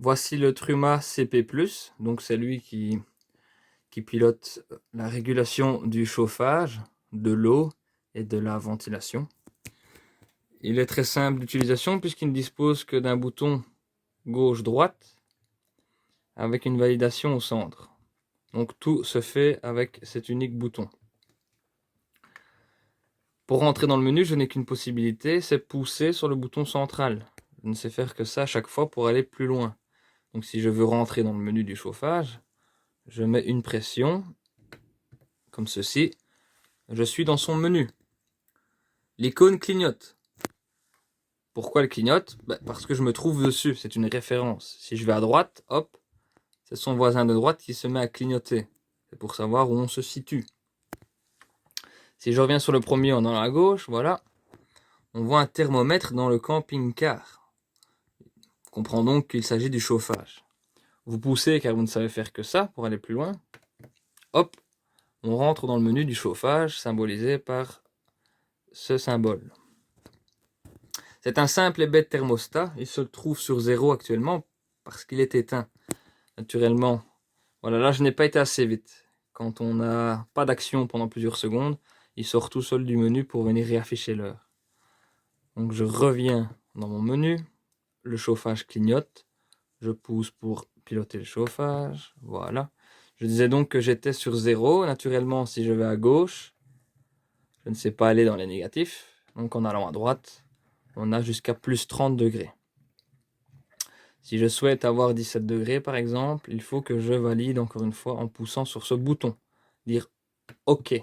Voici le Truma CP+, donc c'est lui qui pilote la régulation du chauffage, de l'eau et de la ventilation. Il est très simple d'utilisation puisqu'il ne dispose que d'un bouton gauche-droite avec une validation au centre. Donc tout se fait avec cet unique bouton. Pour rentrer dans le menu, je n'ai qu'une possibilité, c'est pousser sur le bouton central. Je ne sais faire que ça à chaque fois pour aller plus loin. Donc si je veux rentrer dans le menu du chauffage, je mets une pression, comme ceci. Je suis dans son menu. L'icône clignote. Pourquoi elle clignote? Parce que je me trouve dessus, c'est une référence. Si je vais à droite, hop, c'est son voisin de droite qui se met à clignoter. C'est pour savoir où on se situe. Si je reviens sur le premier en allant à gauche, voilà, on voit un thermomètre dans le camping-car. On comprend donc qu'il s'agit du chauffage. Vous poussez car vous ne savez faire que ça pour aller plus loin. Hop, on rentre dans le menu du chauffage, symbolisé par ce symbole. C'est un simple et bête thermostat. Il se trouve sur 0 actuellement parce qu'il est éteint. Naturellement, voilà, là je n'ai pas été assez vite. Quand on n'a pas d'action pendant plusieurs secondes, il sort tout seul du menu pour venir réafficher l'heure. Donc je reviens dans mon menu, le chauffage clignote, je pousse pour piloter le chauffage, voilà. Je disais donc que j'étais sur 0, naturellement si je vais à gauche, je ne sais pas aller dans les négatifs, donc en allant à droite, on a jusqu'à plus 30 degrés. Si je souhaite avoir 17 degrés par exemple, il faut que je valide encore une fois en poussant sur ce bouton, dire OK.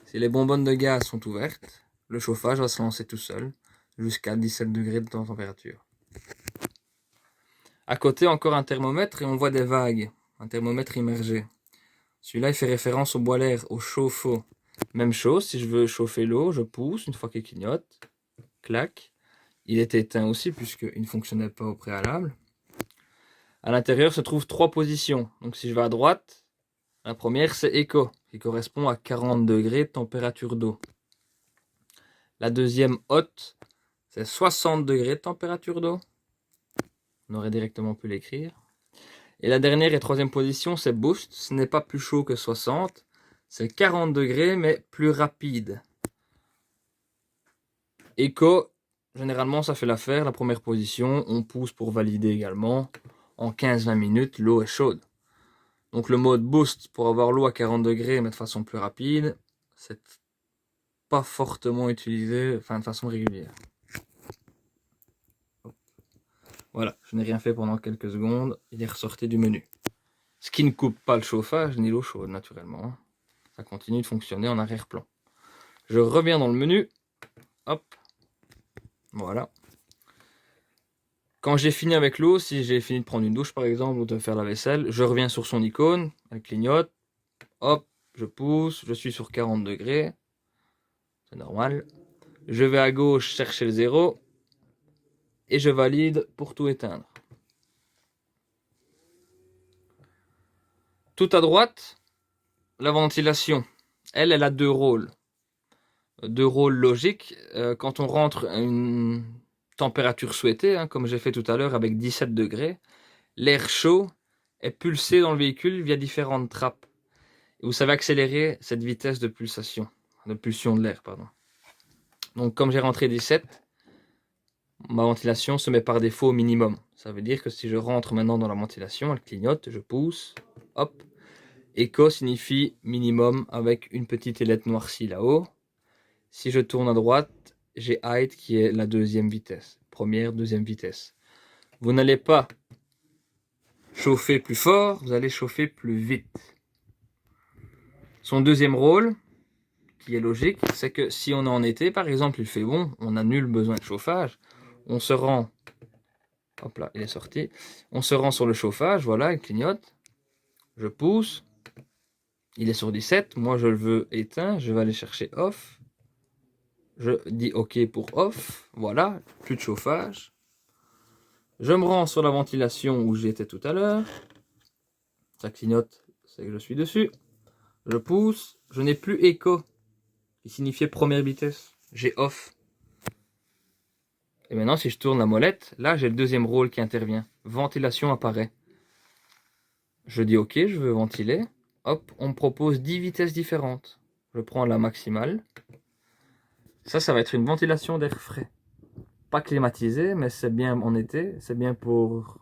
Si les bonbonnes de gaz sont ouvertes, le chauffage va se lancer tout seul jusqu'à 17 degrés de température. À côté, encore un thermomètre et on voit des vagues, un thermomètre immergé. Celui-là, il fait référence au boiler, au chauffe-eau. Même chose, si je veux chauffer l'eau, je pousse une fois qu'il clignote, clac. Il est éteint aussi puisqu'il ne fonctionnait pas au préalable. À l'intérieur se trouvent 3 positions. Donc si je vais à droite, la première c'est Eco, qui correspond à 40 degrés de température d'eau. La deuxième haute, c'est 60 degrés de température d'eau. On aurait directement pu l'écrire. Et la dernière et troisième position, c'est Boost. Ce n'est pas plus chaud que 60. C'est 40 degrés, mais plus rapide. Eco, généralement, ça fait l'affaire. La première position, on pousse pour valider également. En 15-20 minutes, l'eau est chaude. Donc le mode Boost, pour avoir l'eau à 40 degrés, mais de façon plus rapide, c'est pas fortement utilisé, enfin de façon régulière. Voilà, je n'ai rien fait pendant quelques secondes, il est ressorti du menu. Ce qui ne coupe pas le chauffage ni l'eau chaude, naturellement. Ça continue de fonctionner en arrière-plan. Je reviens dans le menu. Hop. Voilà. Quand j'ai fini avec l'eau, si j'ai fini de prendre une douche par exemple, ou de faire la vaisselle, je reviens sur son icône, elle clignote. Hop, je pousse, je suis sur 40 degrés. C'est normal. Je vais à gauche chercher le 0. Et je valide pour tout éteindre. Tout à droite, la ventilation. Elle a 2 rôles. 2 rôles logiques. Quand on rentre à une température souhaitée, comme j'ai fait tout à l'heure avec 17 degrés, l'air chaud est pulsé dans le véhicule via différentes trappes. Et vous savez accélérer cette vitesse de pulsation, de pulsion de l'air, pardon. Donc comme j'ai rentré 17, ma ventilation se met par défaut au minimum. Ça veut dire que si je rentre maintenant dans la ventilation, elle clignote, je pousse, hop. Eco signifie minimum avec une petite ailette noircie là-haut. Si je tourne à droite, j'ai height qui est la deuxième vitesse. Première, deuxième vitesse. Vous n'allez pas chauffer plus fort, vous allez chauffer plus vite. Son deuxième rôle, qui est logique, c'est que si on est en été, par exemple, il fait bon, on n'a nul besoin de chauffage, on se rend, hop là, il est sorti, on se rend sur le chauffage, voilà, il clignote, je pousse, il est sur 17, moi je le veux éteint, je vais aller chercher off, je dis OK pour off, voilà, plus de chauffage, je me rends sur la ventilation où j'étais tout à l'heure, ça clignote, c'est que je suis dessus, je pousse, je n'ai plus écho, qui signifiait première vitesse, j'ai off. Et maintenant, si je tourne la molette, là, j'ai le deuxième rôle qui intervient. Ventilation apparaît. Je dis OK, je veux ventiler. Hop, on me propose 10 vitesses différentes. Je prends la maximale. Ça va être une ventilation d'air frais. Pas climatisé, mais c'est bien en été. C'est bien pour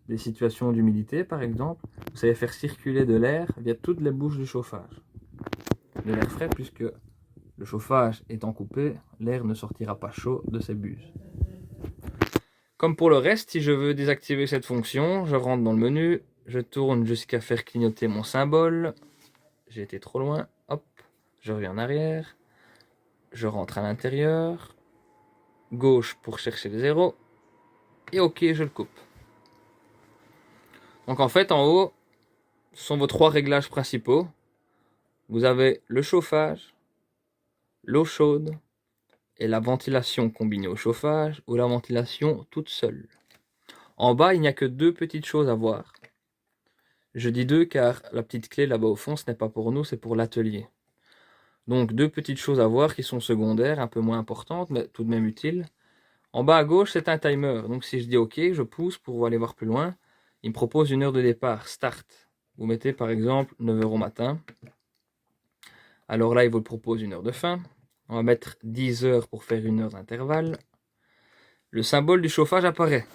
des situations d'humidité, par exemple. Vous savez faire circuler de l'air via toutes les bouches du chauffage. De l'air frais, puisque le chauffage étant coupé, l'air ne sortira pas chaud de ces buses. Comme pour le reste, si je veux désactiver cette fonction, je rentre dans le menu, je tourne jusqu'à faire clignoter mon symbole. J'ai été trop loin, hop, je reviens en arrière, je rentre à l'intérieur, gauche pour chercher le 0, et OK, je le coupe. Donc en fait, en haut, ce sont vos 3 réglages principaux. Vous avez le chauffage, l'eau chaude, et la ventilation combinée au chauffage, ou la ventilation toute seule. En bas, il n'y a que 2 petites choses à voir. Je dis 2 car la petite clé là-bas au fond, ce n'est pas pour nous, c'est pour l'atelier. Donc 2 petites choses à voir qui sont secondaires, un peu moins importantes, mais tout de même utiles. En bas à gauche, c'est un timer. Donc si je dis OK, je pousse pour aller voir plus loin. Il me propose une heure de départ, start. Vous mettez par exemple 9h au matin. Alors là, il vous propose une heure de fin. On va mettre 10 heures pour faire une heure d'intervalle. Le symbole du chauffage apparaît.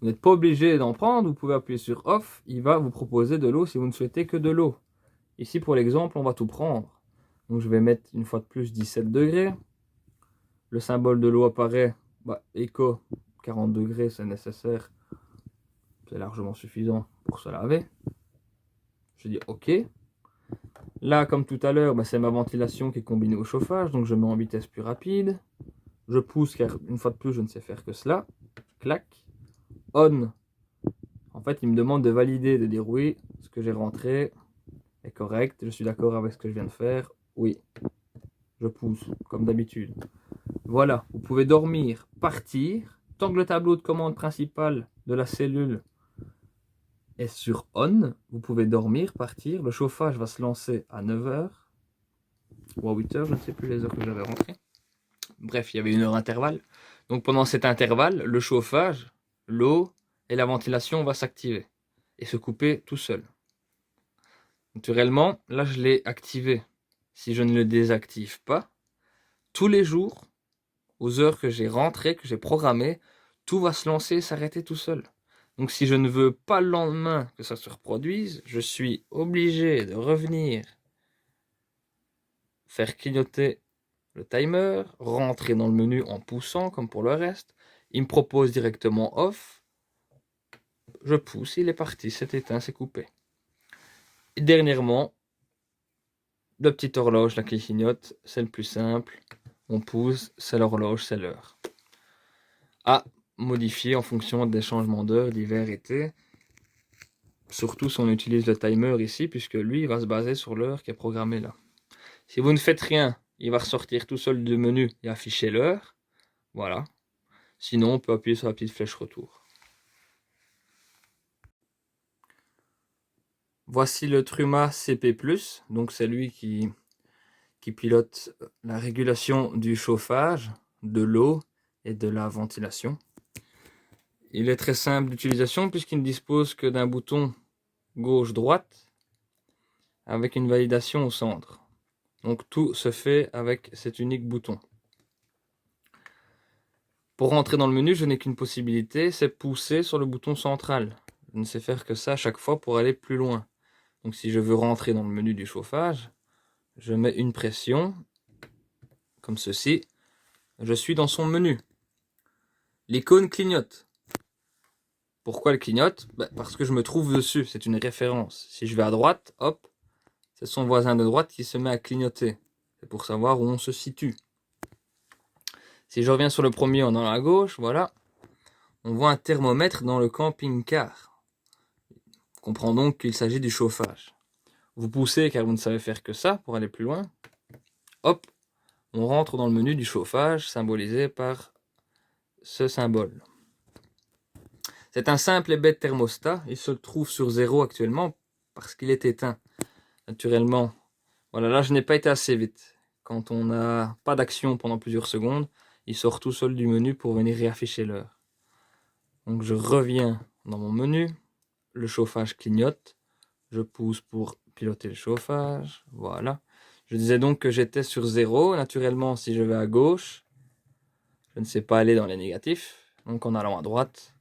Vous n'êtes pas obligé d'en prendre, vous pouvez appuyer sur off, il va vous proposer de l'eau si vous ne souhaitez que de l'eau. Ici pour l'exemple, on va tout prendre. Donc je vais mettre une fois de plus 17 degrés. Le symbole de l'eau apparaît, éco, 40 degrés c'est nécessaire. C'est largement suffisant pour se laver. Je dis OK. Là, comme tout à l'heure, c'est ma ventilation qui est combinée au chauffage, donc je mets en vitesse plus rapide. Je pousse car une fois de plus, je ne sais faire que cela. Clac. On. En fait, il me demande de valider, de dire oui, ce que j'ai rentré est correct, je suis d'accord avec ce que je viens de faire. Oui. Je pousse, comme d'habitude. Voilà, vous pouvez dormir, partir. Tant que le tableau de commande principal de la cellule est sur on, vous pouvez dormir, partir. Le chauffage va se lancer à 9h ou à 8h, je ne sais plus les heures que j'avais rentrées. Bref, il y avait une heure d'intervalle. Donc pendant cet intervalle, le chauffage, l'eau et la ventilation vont s'activer et se couper tout seul. Naturellement, là je l'ai activé. Si je ne le désactive pas, tous les jours, aux heures que j'ai rentrées, que j'ai programmées, tout va se lancer et s'arrêter tout seul. Donc si je ne veux pas le lendemain que ça se reproduise, je suis obligé de revenir faire clignoter le timer, rentrer dans le menu en poussant comme pour le reste. Il me propose directement off. Je pousse, il est parti, c'est éteint, c'est coupé. Et dernièrement, la petite horloge là qui clignote, c'est le plus simple. On pousse, c'est l'horloge, c'est l'heure. À modifier en fonction des changements d'heure, d'hiver, été. Surtout si on utilise le timer ici, puisque lui, il va se baser sur l'heure qui est programmée là. Si vous ne faites rien, il va ressortir tout seul du menu et afficher l'heure. Voilà. Sinon, on peut appuyer sur la petite flèche retour. Voici le Truma CP+, donc c'est lui qui pilote la régulation du chauffage, de l'eau et de la ventilation. Il est très simple d'utilisation puisqu'il ne dispose que d'un bouton gauche-droite avec une validation au centre. Donc tout se fait avec cet unique bouton. Pour rentrer dans le menu, je n'ai qu'une possibilité, c'est pousser sur le bouton central. Je ne sais faire que ça à chaque fois pour aller plus loin. Donc si je veux rentrer dans le menu du chauffage, je mets une pression, comme ceci. Je suis dans son menu. L'icône clignote. Pourquoi elle clignote? Parce que je me trouve dessus, c'est une référence. Si je vais à droite, hop, c'est son voisin de droite qui se met à clignoter. C'est pour savoir où on se situe. Si je reviens sur le premier en allant à gauche, voilà, on voit un thermomètre dans le camping-car. On comprend donc qu'il s'agit du chauffage. Vous poussez car vous ne savez faire que ça pour aller plus loin. Hop, on rentre dans le menu du chauffage symbolisé par ce symbole. C'est un simple et bête thermostat. Il se trouve sur 0 actuellement parce qu'il est éteint. Naturellement, voilà, là je n'ai pas été assez vite. Quand on n'a pas d'action pendant plusieurs secondes, il sort tout seul du menu pour venir réafficher l'heure. Donc je reviens dans mon menu, le chauffage clignote, je pousse pour piloter le chauffage, voilà. Je disais donc que j'étais sur 0, naturellement si je vais à gauche, je ne sais pas aller dans les négatifs, donc en allant à droite,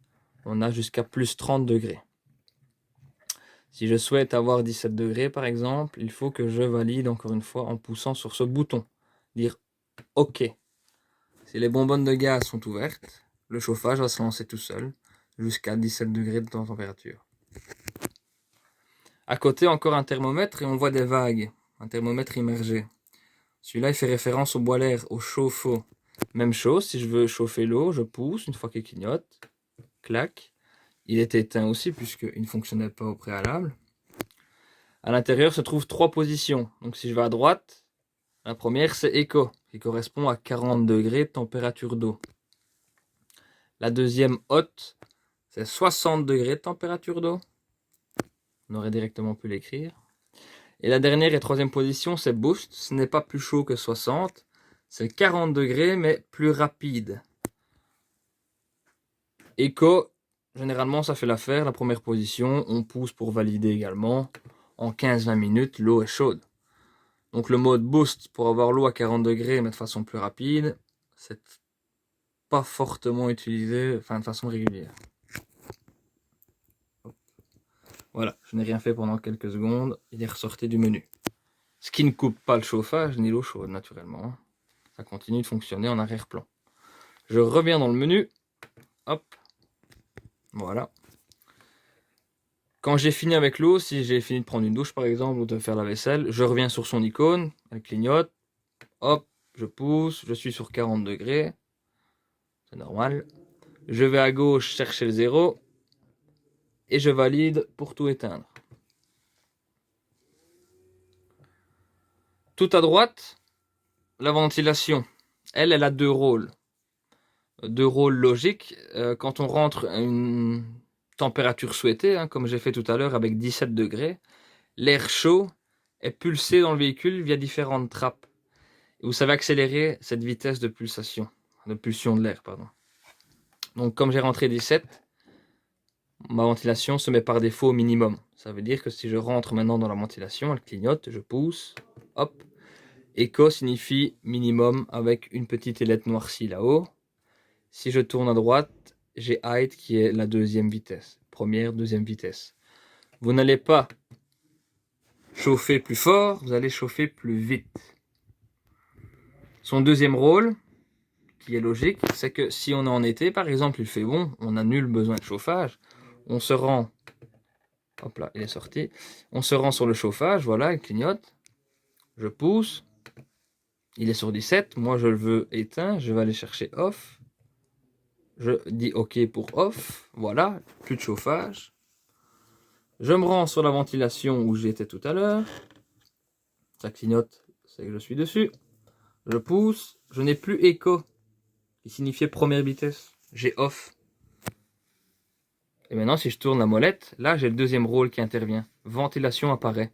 on a jusqu'à plus 30 degrés. Si je souhaite avoir 17 degrés par exemple, il faut que je valide encore une fois en poussant sur ce bouton, dire OK. Si les bonbonnes de gaz sont ouvertes, le chauffage va se lancer tout seul jusqu'à 17 degrés de température. À côté, encore un thermomètre et on voit des vagues, un thermomètre immergé. Celui-là, il fait référence au boiler, au chauffe-eau. Même chose, si je veux chauffer l'eau, je pousse une fois qu'il clignote, clac. Il est éteint aussi puisqu'il ne fonctionnait pas au préalable. À l'intérieur se trouvent 3 positions. Donc si je vais à droite, la première c'est Eco, qui correspond à 40 degrés de température d'eau. La deuxième haute, c'est 60 degrés de température d'eau. On aurait directement pu l'écrire. Et la dernière et troisième position, c'est Boost. Ce n'est pas plus chaud que 60. C'est 40 degrés, mais plus rapide. Eco, généralement, ça fait l'affaire. La première position, on pousse pour valider également. En 15-20 minutes, l'eau est chaude. Donc le mode Boost, pour avoir l'eau à 40 degrés, mais de façon plus rapide, c'est pas fortement utilisé, enfin de façon régulière. Voilà, je n'ai rien fait pendant quelques secondes, il est ressorti du menu. Ce qui ne coupe pas le chauffage ni l'eau chaude, naturellement. Ça continue de fonctionner en arrière-plan. Je reviens dans le menu. Hop. Voilà. Quand j'ai fini avec l'eau, si j'ai fini de prendre une douche par exemple, ou de faire la vaisselle, je reviens sur son icône, elle clignote. Hop, je pousse, je suis sur 40 degrés. C'est normal. Je vais à gauche chercher le 0. Et je valide pour tout éteindre. Tout à droite, la ventilation. Elle a 2 rôles. 2 rôles logiques. Quand on rentre à une température souhaitée, comme j'ai fait tout à l'heure avec 17 degrés, l'air chaud est pulsé dans le véhicule via différentes trappes. Et vous savez accélérer cette vitesse de pulsation, de pulsion de l'air, pardon. Donc comme j'ai rentré 17, ma ventilation se met par défaut au minimum. Ça veut dire que si je rentre maintenant dans la ventilation, elle clignote, je pousse, hop. Eco signifie minimum avec une petite ailette noircie là-haut. Si je tourne à droite, j'ai height qui est la deuxième vitesse. Première, deuxième vitesse. Vous n'allez pas chauffer plus fort, vous allez chauffer plus vite. Son deuxième rôle, qui est logique, c'est que si on est en été, par exemple, il fait bon, on n'a nul besoin de chauffage, on se rend, hop là, il est sorti, on se rend sur le chauffage, voilà, il clignote, je pousse, il est sur 17, moi je le veux éteint, je vais aller chercher off, je dis OK pour off, voilà, plus de chauffage, je me rends sur la ventilation où j'étais tout à l'heure, ça clignote, c'est que je suis dessus, je pousse, je n'ai plus écho, qui signifiait première vitesse, j'ai off. Et maintenant, si je tourne la molette, là, j'ai le deuxième rôle qui intervient. Ventilation apparaît.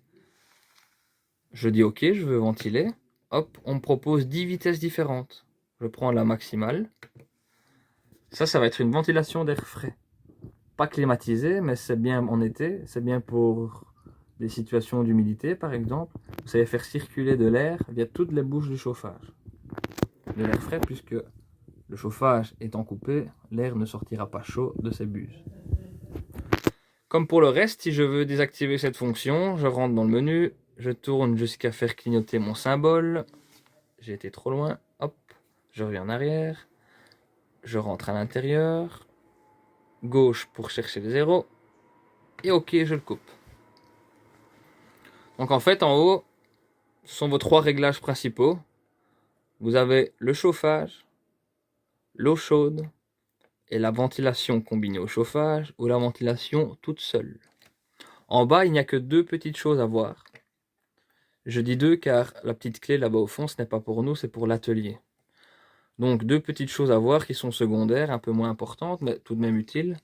Je dis OK, je veux ventiler. Hop, on me propose 10 vitesses différentes. Je prends la maximale. Ça va être une ventilation d'air frais. Pas climatisé, mais c'est bien en été. C'est bien pour des situations d'humidité, par exemple. Vous savez faire circuler de l'air via toutes les bouches du chauffage. De l'air frais, puisque le chauffage étant coupé, l'air ne sortira pas chaud de ces buses. Comme pour le reste, si je veux désactiver cette fonction, je rentre dans le menu, je tourne jusqu'à faire clignoter mon symbole. J'ai été trop loin, hop, je reviens en arrière, je rentre à l'intérieur, gauche pour chercher le 0, et OK, je le coupe. Donc en fait, en haut, ce sont vos 3 réglages principaux. Vous avez le chauffage, l'eau chaude, et la ventilation combinée au chauffage, ou la ventilation toute seule. En bas, il n'y a que 2 petites choses à voir. Je dis 2 car la petite clé là-bas au fond, ce n'est pas pour nous, c'est pour l'atelier. Donc 2 petites choses à voir qui sont secondaires, un peu moins importantes, mais tout de même utiles.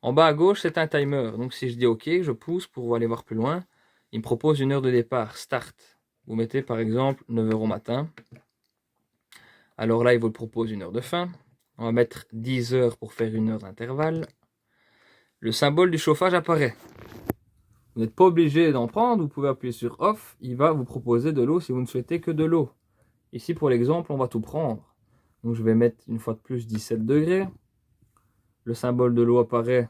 En bas à gauche, c'est un timer. Donc si je dis OK, je pousse pour aller voir plus loin. Il me propose une heure de départ, start. Vous mettez par exemple 9h au matin. Alors là, il vous propose une heure de fin. On va mettre 10 heures pour faire une heure d'intervalle. Le symbole du chauffage apparaît. Vous n'êtes pas obligé d'en prendre, vous pouvez appuyer sur Off. Il va vous proposer de l'eau si vous ne souhaitez que de l'eau. Ici, pour l'exemple, on va tout prendre. Donc je vais mettre une fois de plus 17 degrés. Le symbole de l'eau apparaît.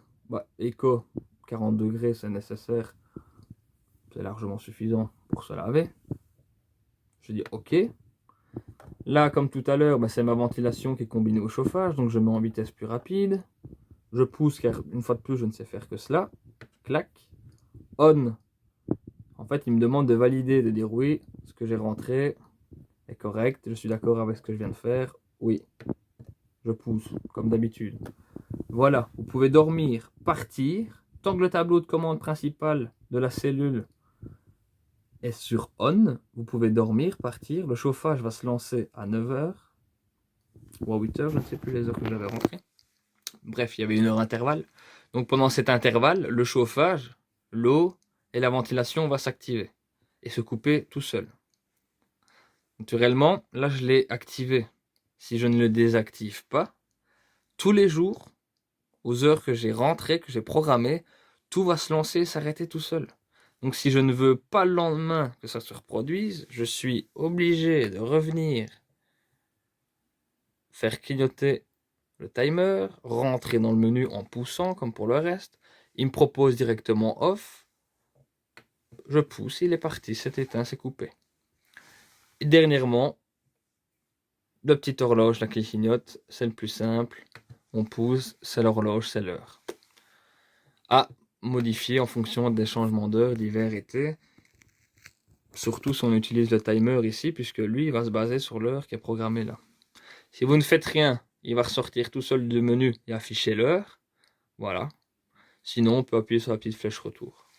Éco, 40 degrés, c'est nécessaire. C'est largement suffisant pour se laver. Je dis OK. Là, comme tout à l'heure, c'est ma ventilation qui est combinée au chauffage. Donc je mets en vitesse plus rapide. Je pousse car une fois de plus, je ne sais faire que cela. Clac. On. En fait, il me demande de valider, de dire oui, ce que j'ai rentré est correct. Je suis d'accord avec ce que je viens de faire. Oui. Je pousse, comme d'habitude. Voilà, vous pouvez dormir, partir. Tant que le tableau de commande principal de la cellule est sur on, vous pouvez dormir, partir. Le chauffage va se lancer à 9h ou à 8h, je ne sais plus les heures que j'avais rentrées. Bref, il y avait une heure d'intervalle. Donc pendant cet intervalle, le chauffage, l'eau et la ventilation vont s'activer et se couper tout seul. Naturellement, là je l'ai activé. Si je ne le désactive pas, tous les jours, aux heures que j'ai rentrées, que j'ai programmées, tout va se lancer et s'arrêter tout seul. Donc si je ne veux pas le lendemain que ça se reproduise, je suis obligé de revenir faire clignoter le timer, rentrer dans le menu en poussant comme pour le reste. Il me propose directement off. Je pousse, il est parti, c'est éteint, c'est coupé. Et dernièrement, la petite horloge là qui clignote, c'est le plus simple. On pousse, c'est l'horloge, c'est l'heure. À modifier en fonction des changements d'heure, d'hiver, été. Surtout si on utilise le timer ici, puisque lui, il va se baser sur l'heure qui est programmée là. Si vous ne faites rien, il va ressortir tout seul du menu et afficher l'heure. Voilà. Sinon, on peut appuyer sur la petite flèche retour.